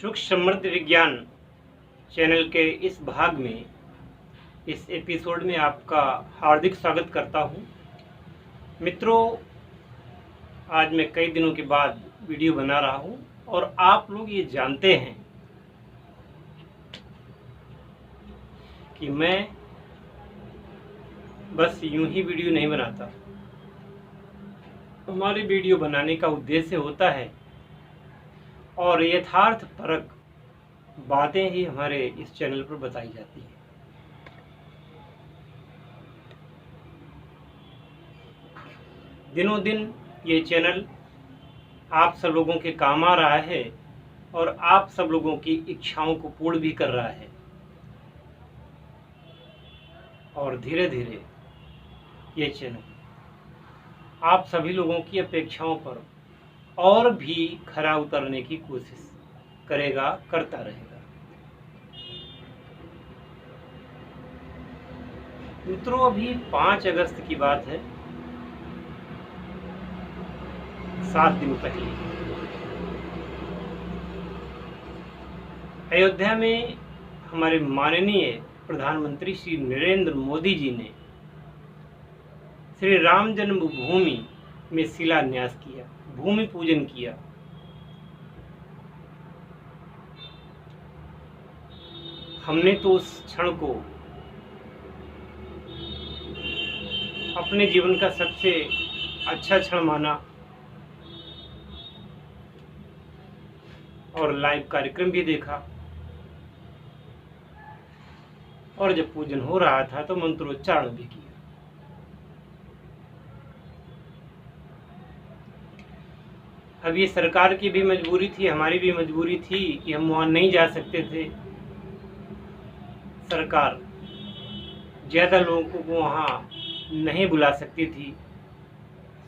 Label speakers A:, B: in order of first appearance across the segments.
A: सुख समृद्ध विज्ञान चैनल के इस भाग में, इस एपिसोड में आपका हार्दिक स्वागत करता हूं। मित्रों, आज मैं कई दिनों के बाद वीडियो बना रहा हूं और आप लोग ये जानते हैं कि मैं बस यूं ही वीडियो नहीं बनाता। हमारी वीडियो बनाने का उद्देश्य होता है और यथार्थ परक बातें ही हमारे इस चैनल पर बताई जाती हैं। दिनों दिन ये चैनल आप सब लोगों के काम आ रहा है और आप सब लोगों की इच्छाओं को पूर्ण भी कर रहा है और धीरे धीरे ये चैनल आप सभी लोगों की अपेक्षाओं पर और भी खरा उतरने की कोशिश करेगा, करता रहेगा। मित्रों, अभी 5 अगस्त की बात है। 7 दिन पहले अयोध्या में हमारे माननीय प्रधानमंत्री श्री नरेंद्र मोदी जी ने श्री राम जन्मभूमि में शिलान्यास किया, भूमि पूजन किया। हमने तो उस क्षण को अपने जीवन का सबसे अच्छा क्षण माना और लाइव कार्यक्रम भी देखा। और जब पूजन हो रहा था तो मंत्रोच्चारण भी किया। अब ये सरकार की भी मजबूरी थी, हमारी भी मजबूरी थी कि हम वहाँ नहीं जा सकते थे। सरकार ज़्यादा लोगों को वहाँ नहीं बुला सकती थी,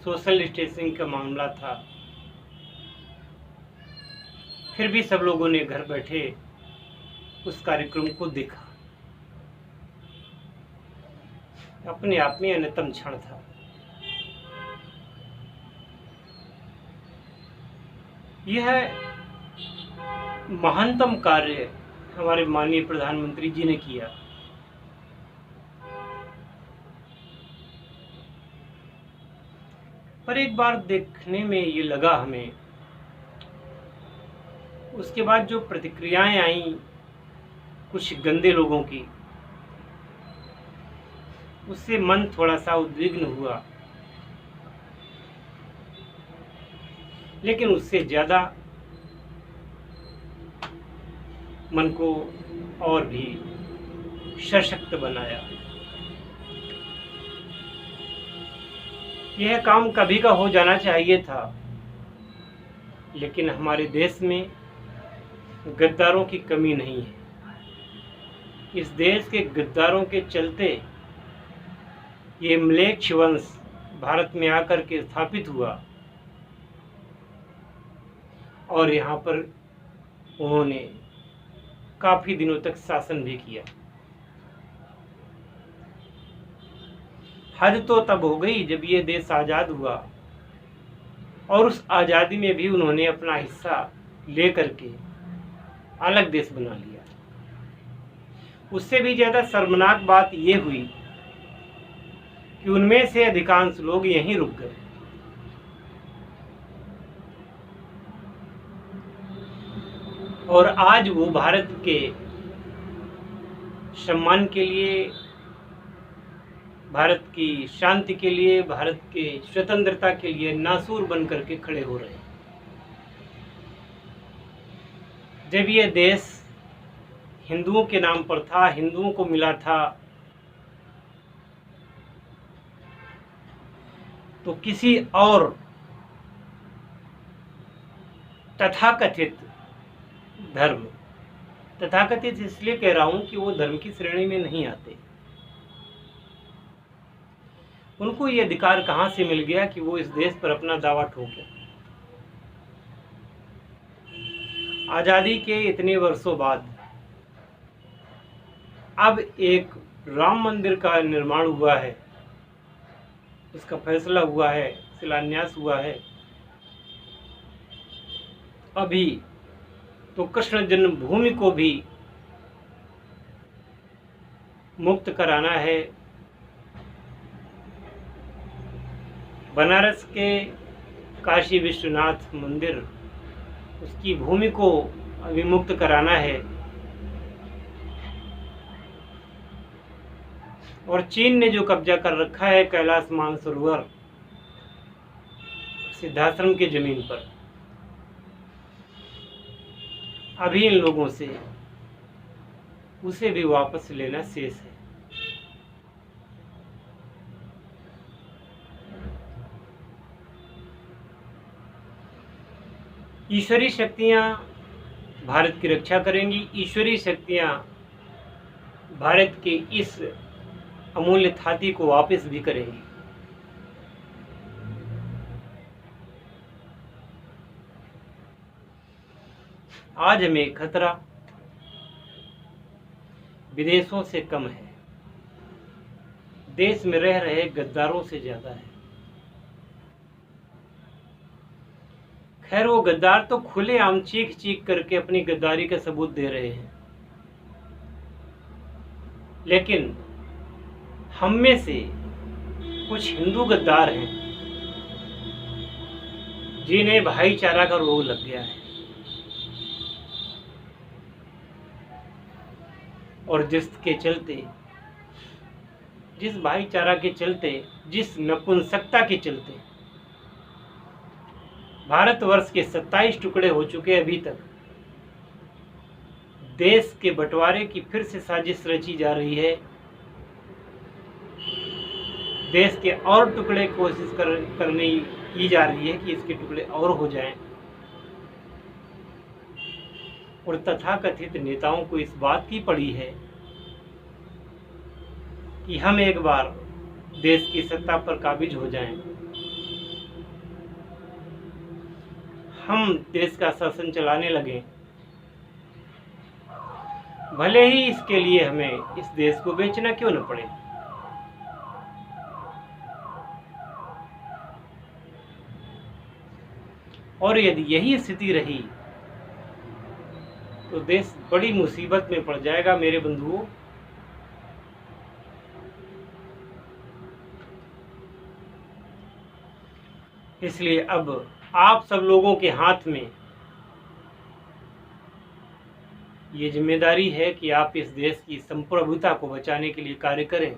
A: सोशल डिस्टेंसिंग का मामला था। फिर भी सब लोगों ने घर बैठे उस कार्यक्रम को देखा। अपने आप में अन्यतम क्षण था। यह महानतम कार्य हमारे माननीय प्रधानमंत्री जी ने किया। पर एक बार देखने में ये लगा हमें, उसके बाद जो प्रतिक्रियाएं आई कुछ गंदे लोगों की, उससे मन थोड़ा सा उद्विग्न हुआ। लेकिन उससे ज़्यादा मन को और भी सशक्त बनाया। यह काम कभी का हो जाना चाहिए था, लेकिन हमारे देश में गद्दारों की कमी नहीं है। इस देश के गद्दारों के चलते ये म्लेच्छ वंश भारत में आकर के स्थापित हुआ और यहाँ पर उन्होंने काफी दिनों तक शासन भी किया। हद तो तब हो गई जब ये देश आज़ाद हुआ और उस आज़ादी में भी उन्होंने अपना हिस्सा लेकर के अलग देश बना लिया। उससे भी ज़्यादा शर्मनाक बात ये हुई कि उनमें से अधिकांश लोग यहीं रुक गए। और आज वो भारत के सम्मान के लिए, भारत की शांति के लिए, भारत के स्वतंत्रता के लिए नासूर बन करके खड़े हो रहे हैं। जब ये देश हिंदुओं के नाम पर था, हिंदुओं को मिला था, तो किसी और तथाकथित धर्म, तथाकथित इसलिए कह रहा हूं कि वो धर्म की श्रेणी में नहीं आते, उनको ये अधिकार कहां से मिल गया कि वो इस देश पर अपना दावा ठोके। आजादी के इतने वर्षों बाद अब एक राम मंदिर का निर्माण हुआ है, उसका फैसला हुआ है, शिलान्यास हुआ है। अभी तो कृष्ण जन्मभूमि को भी मुक्त कराना है। बनारस के काशी विश्वनाथ मंदिर, उसकी भूमि को विमुक्त कराना है। और चीन ने जो कब्जा कर रखा है कैलाश मानसरोवर सिद्धाश्रम की जमीन पर, अभी इन लोगों से उसे भी वापस लेना शेष है। ईश्वरीय शक्तियां भारत की रक्षा करेंगी। ईश्वरीय शक्तियां भारत के इस अमूल्य थाती को वापस भी करेंगी। आज हमें खतरा विदेशों से कम है, देश में रह रहे गद्दारों से ज्यादा है। खैर, वो गद्दार तो खुलेआम चीख चीख करके अपनी गद्दारी का सबूत दे रहे हैं, लेकिन हम में से कुछ हिंदू गद्दार हैं जिन्हें भाईचारा का रोग लग गया है, और जिसके चलते, जिस भाईचारा के चलते, जिस नपुंसकता के चलते भारतवर्ष के 27 टुकड़े हो चुके अभी तक, देश के बंटवारे की फिर से साजिश रची जा रही है। देश के और टुकड़े कोशिश करने की जा रही है कि इसके टुकड़े और हो जाएं, और तथाकथित नेताओं को इस बात की पड़ी है कि हम एक बार देश की सत्ता पर काबिज हो जाएं, हम देश का शासन चलाने लगे, भले ही इसके लिए हमें इस देश को बेचना क्यों न पड़े। और यदि यही स्थिति रही तो देश बड़ी मुसीबत में पड़ जाएगा मेरे बंधुओं। इसलिए अब आप सब लोगों के हाथ में ये जिम्मेदारी है कि आप इस देश की संप्रभुता को बचाने के लिए कार्य करें,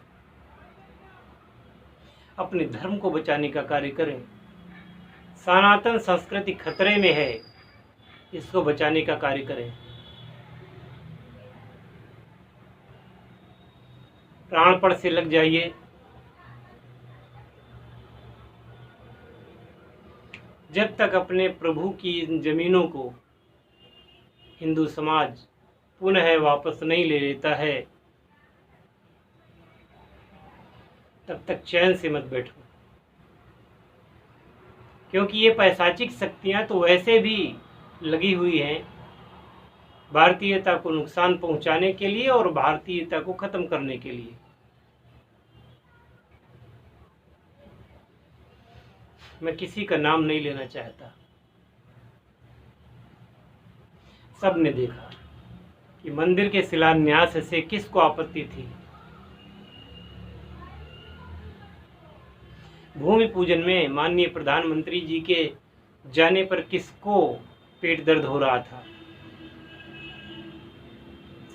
A: अपने धर्म को बचाने का कार्य करें। सनातन संस्कृति खतरे में है, इसको बचाने का कार्य करें। प्राणपण से लग जाइए। जब तक अपने प्रभु की इन जमीनों को हिंदू समाज पुनः वापस नहीं ले लेता है, तब तक चैन से मत बैठो, क्योंकि ये पैशाचिक शक्तियां तो वैसे भी लगी हुई हैं भारतीयता को नुकसान पहुंचाने के लिए और भारतीयता को खत्म करने के लिए। मैं किसी का नाम नहीं लेना चाहता। सब ने देखा कि मंदिर के शिलान्यास से किसको आपत्ति थी। भूमि पूजन में माननीय प्रधानमंत्री जी के जाने पर किसको पेट दर्द हो रहा था,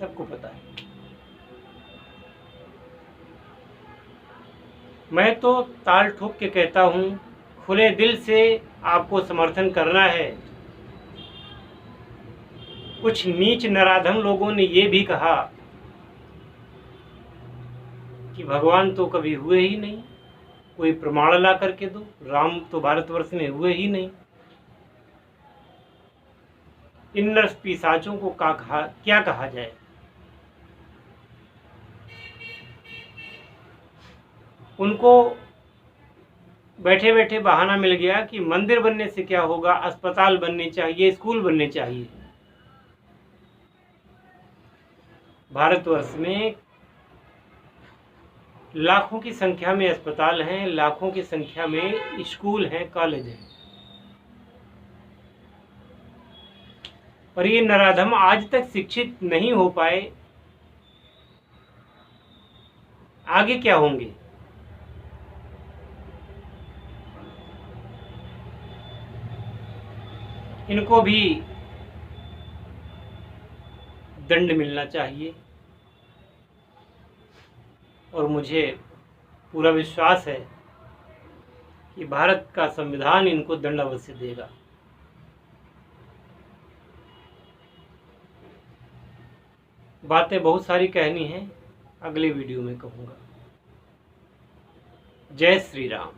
A: सबको पता है। मैं तो ताल ठोक के कहता हूं, खुले दिल से आपको समर्थन करना है। कुछ नीच नराधम लोगों ने ये भी कहा कि भगवान तो कभी हुए ही नहीं, कोई प्रमाण ला करके दो, राम तो भारतवर्ष में हुए ही नहीं। इन नर पिशाचों को क्या कहा जाए। उनको बैठे बैठे बहाना मिल गया कि मंदिर बनने से क्या होगा, अस्पताल बनने चाहिए, स्कूल बनने चाहिए। भारतवर्ष में लाखों की संख्या में अस्पताल हैं, लाखों की संख्या में स्कूल हैं, कॉलेज हैं, और ये नराधम आज तक शिक्षित नहीं हो पाए, आगे क्या होंगे? इनको भी दंड मिलना चाहिए और मुझे पूरा विश्वास है कि भारत का संविधान इनको दंड अवश्य देगा। बातें बहुत सारी कहनी हैं, अगले वीडियो में कहूँगा। जय श्री राम।